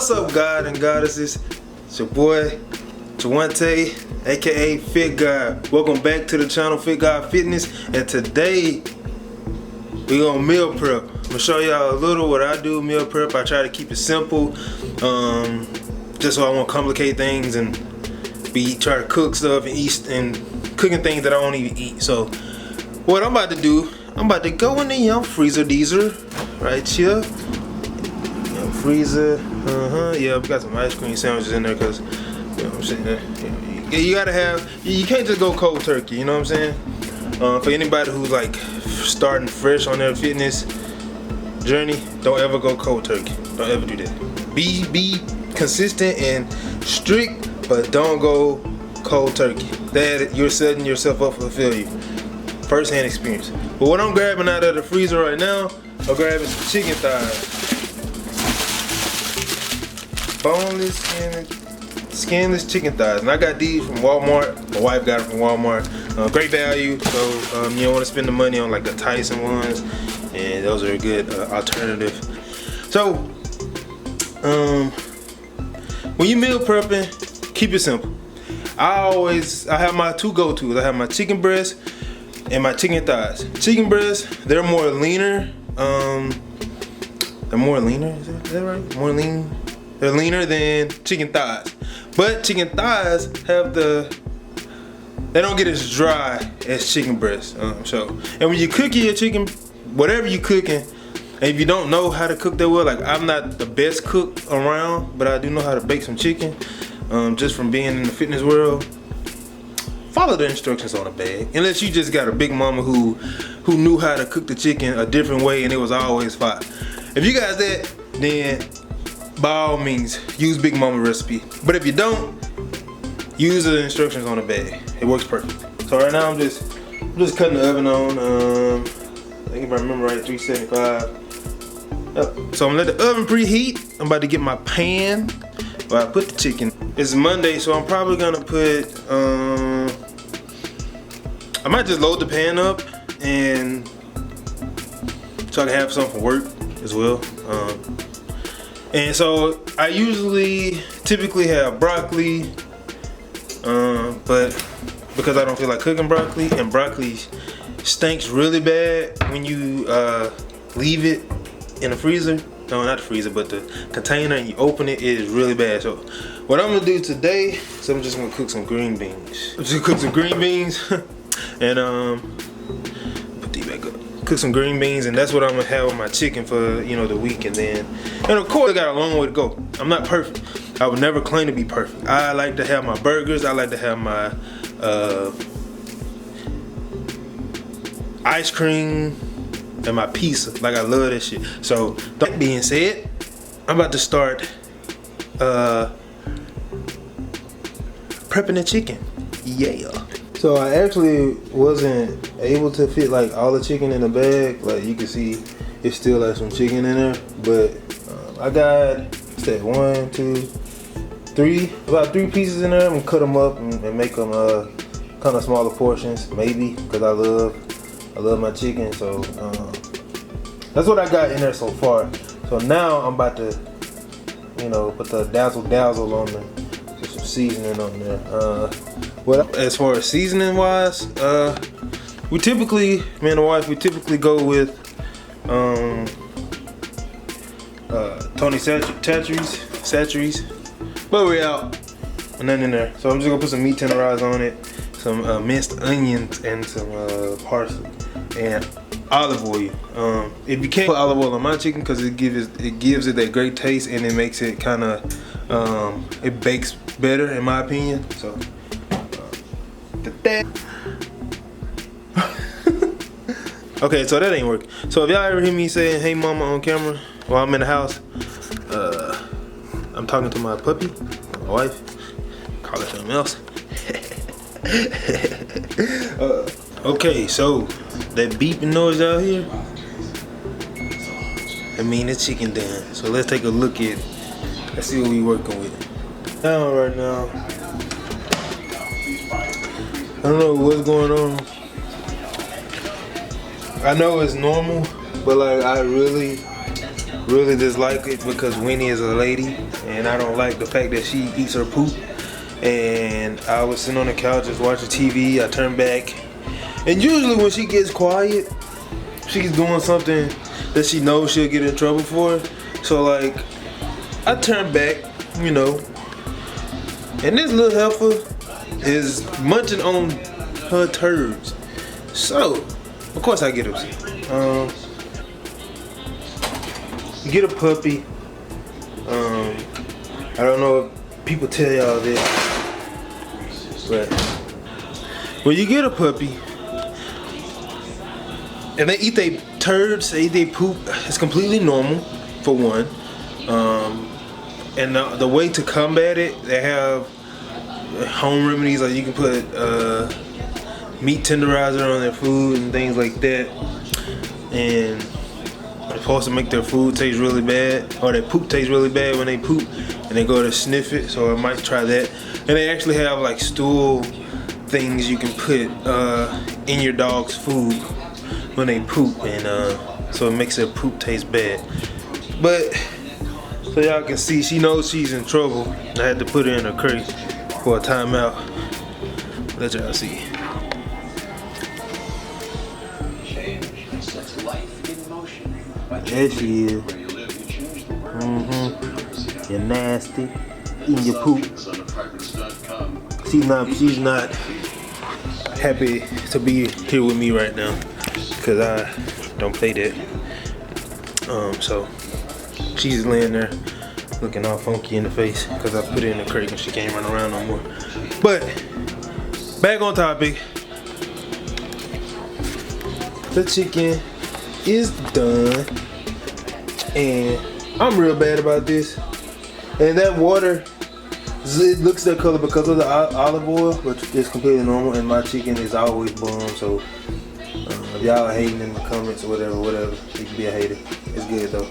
What's up, God and goddesses? It's your boy Jawante, aka Fit God. Welcome back to the channel, Fit God Fitness. And today we gonna meal prep. I'm gonna show y'all a little what I do meal prep. I try to keep it simple, just so I won't complicate things and try to cook stuff and eat and cooking things that I don't even eat. So what I'm about to do, I'm about to go in the Yum Freezer Deezer right here. Yum Freezer, yeah, we got some ice cream sandwiches in there because, you know what I'm saying, you gotta have, you can't just go cold turkey, you know what I'm saying? For anybody who's like starting fresh on their fitness journey, don't ever go cold turkey. Don't ever do that. Be consistent and strict, but don't go cold turkey. That you're setting yourself up for failure. First-hand experience. But what I'm grabbing out of the freezer right now, I'm grabbing some chicken thighs. Boneless, skinless chicken thighs. And I got these from Walmart. My wife got it from Walmart. Great value, so you don't want to spend the money on like the Tyson ones, and those are a good alternative. So, when you meal prepping, keep it simple. I have my two go-tos. I have my chicken breast and my chicken thighs. Chicken breasts, they're more leaner. They're more leaner, is that right? More lean. They're leaner than chicken thighs. But chicken thighs have they don't get as dry as chicken breasts. And when you cook your chicken, whatever you cooking, and if you don't know how to cook that well, like I'm not the best cook around, but I do know how to bake some chicken, just from being in the fitness world. Follow the instructions on the bag, unless you just got a big mama who knew how to cook the chicken a different way and it was always fire. If you got that, then by all means use Big Mama recipe. But if you don't, use the instructions on the bag. It works perfect. So right now I'm just cutting the oven on. I think if I remember right, 375. Yep. So I'm gonna let the oven preheat. I'm about to get my pan where I put the chicken. It's Monday, so I'm probably gonna put I might just load the pan up and so I can have some for work as well. And so I typically have broccoli, but because I don't feel like cooking broccoli, and broccoli stinks really bad when you leave it in the freezer. No, not the freezer, but the container, and you open it, it is really bad. So what I'm gonna do today is I'm just gonna cook some green beans. I'm just gonna cook some green beans and put these back up. Cook some green beans, and that's what I'm gonna have with my chicken for, you know, the week. And of course I got a long way to go. I'm not perfect. I would never claim to be perfect. I like to have my burgers. I like to have my ice cream and my pizza. Like, I love that shit. So that being said, I'm about to start prepping the chicken. Yeah. So I actually wasn't able to fit like all the chicken in the bag. Like you can see, it's still like some chicken in there. But I got, what's that, 1, 2, 3, about 3 pieces in there. I'm gonna cut them up and make them kind of smaller portions, maybe, because I love my chicken. So that's what I got in there so far. So now I'm about to, you know, put the dazzle on there. Put some seasoning on there. As far as seasoning wise, we typically, me and the wife, we typically go with Tony Chachere's, but we're out, nothing in there. So I'm just gonna put some meat tenderized on it, some minced onions, and some parsley, and olive oil. If you can't put olive oil on my chicken, because it gives it that great taste, and it makes it kind of it bakes better, in my opinion. So okay, so that ain't working. So if y'all ever hear me saying "Hey mama" on camera while I'm in the house, I'm talking to my puppy, my wife. Call it something else. Okay, so that beeping noise out here, I mean the chicken done. So let's take a look at it. Let's see what we working with. Right now, I don't know what's going on. I know it's normal, but like I really really dislike it because Winnie is a lady, and I don't like the fact that she eats her poop. And I was sitting on the couch just watching TV. I turned back, and usually when she gets quiet, she's doing something that she knows she'll get in trouble for. So like, I turned back, you know, and this little heifer is munching on her turds. So, of course I get upset. You get a puppy. I don't know if people tell y'all this, but when you get a puppy and they eat their turds, they eat their poop, it's completely normal, for one. And the way to combat it, they have home remedies, like you can put meat tenderizer on their food and things like that. And it's supposed to make their food taste really bad, or their poop taste really bad when they poop and they go to sniff it. So I might try that. And they actually have like stool things you can put in your dog's food when they poop, and so it makes their poop taste bad. But so y'all can see, she knows she's in trouble. I had to put her in a crate for a timeout. Let y'all see. There she is. You're nasty. Eating your poop. She's not happy to be here with me right now, because I don't play that. So she's laying there looking all funky in the face because I put her in the crate and she can't run around no more. But back on topic. The chicken is done, and I'm real bad about this. And that water, it looks that color because of the olive oil, but it's completely normal. And my chicken is always bomb. So if y'all are hating in the comments or whatever, you can be a hater. It's good though.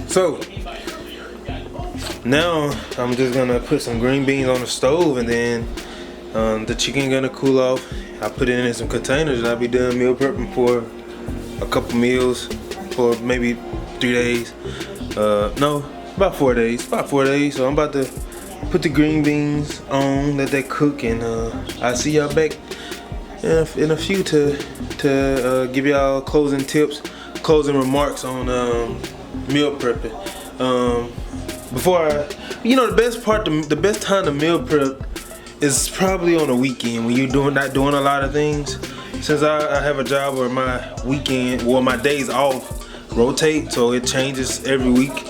So now I'm just gonna put some green beans on the stove, and then the chicken gonna cool off. I put it in some containers, and I'll be done meal prepping for a couple meals for maybe 3 days. No, about 4 days. So I'm about to put the green beans on, let that cook, and I'll see y'all back in a few to give y'all closing tips, closing remarks on meal prepping. The best time to meal prep is probably on the weekend when you're not doing a lot of things. Since I have a job where my weekend, or my days off rotate, so it changes every week.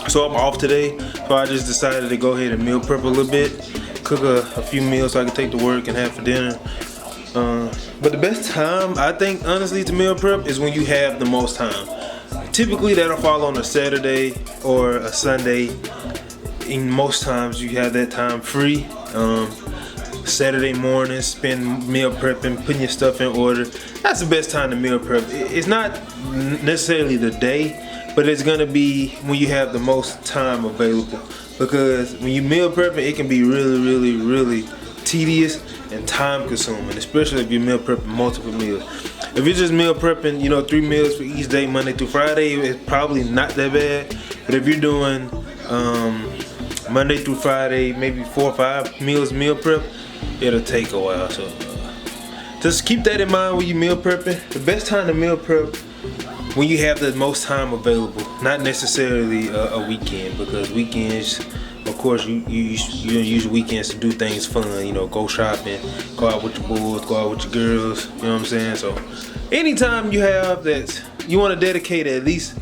So I'm off today, so I just decided to go ahead and meal prep a little bit, cook a few meals so I can take to work and have for dinner. But the best time, I think, honestly, to meal prep is when you have the most time. Typically that'll fall on a Saturday or a Sunday. In most times you have that time free. Saturday morning, spend meal prepping, putting your stuff in order. That's the best time to meal prep. It's not necessarily the day, but it's gonna be when you have the most time available. Because when you meal prepping, it can be really tedious and time consuming, especially if you're meal prepping multiple meals. If you're just meal prepping, 3 meals for each day, Monday through Friday, it's probably not that bad. But if you're doing Monday through Friday, maybe 4 or 5 meals meal prep, it'll take a while. So just keep that in mind when you meal prepping. The best time to meal prep when you have the most time available, not necessarily a weekend, because weekends, of course, you use weekends to do things fun, go shopping, go out with your boys, go out with your girls, you know what I'm saying? So anytime you have that, you want to dedicate at least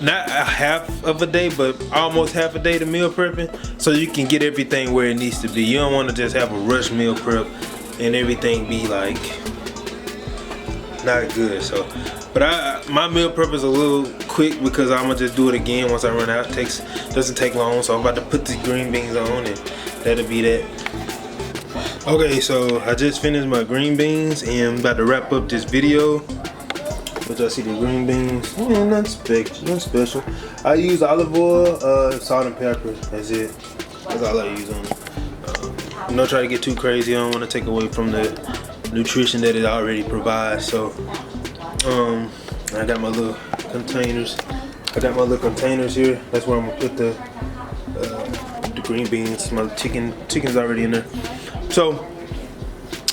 not a half of a day, but almost half a day to meal prepping, so you can get everything where it needs to be. You don't want to just have a rush meal prep and everything be like not good. So, but my meal prep is a little quick because I'm gonna just do it again once I run out. Doesn't take long, so I'm about to put the green beans on, and that'll be that. Okay, so I just finished my green beans and I'm about to wrap up this video. But y'all see the green beans, nothing special. I use olive oil, salt and pepper, that's it. That's all I use on it. Don't try to get too crazy. I don't want to take away from the nutrition that it already provides. So I got my little containers. I got my little containers here. That's where I'm gonna put the green beans. My chicken's already in there. So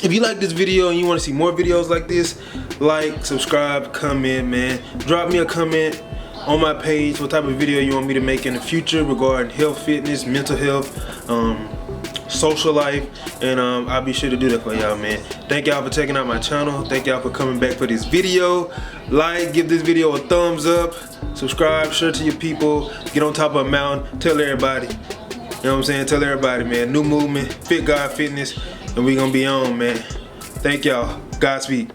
if you like this video and you want to see more videos like this, like, subscribe, comment, man. Drop me a comment on my page what type of video you want me to make in the future regarding health, fitness, mental health, social life, and I'll be sure to do that for y'all, man. Thank y'all for checking out my channel. Thank y'all for coming back for this video. Like, give this video a thumbs up, subscribe, share to your people, get on top of a mountain, tell everybody. You know what I'm saying? Tell everybody, man. New movement, Fit God Fitness, and we gonna be on, man. Thank y'all. Godspeed.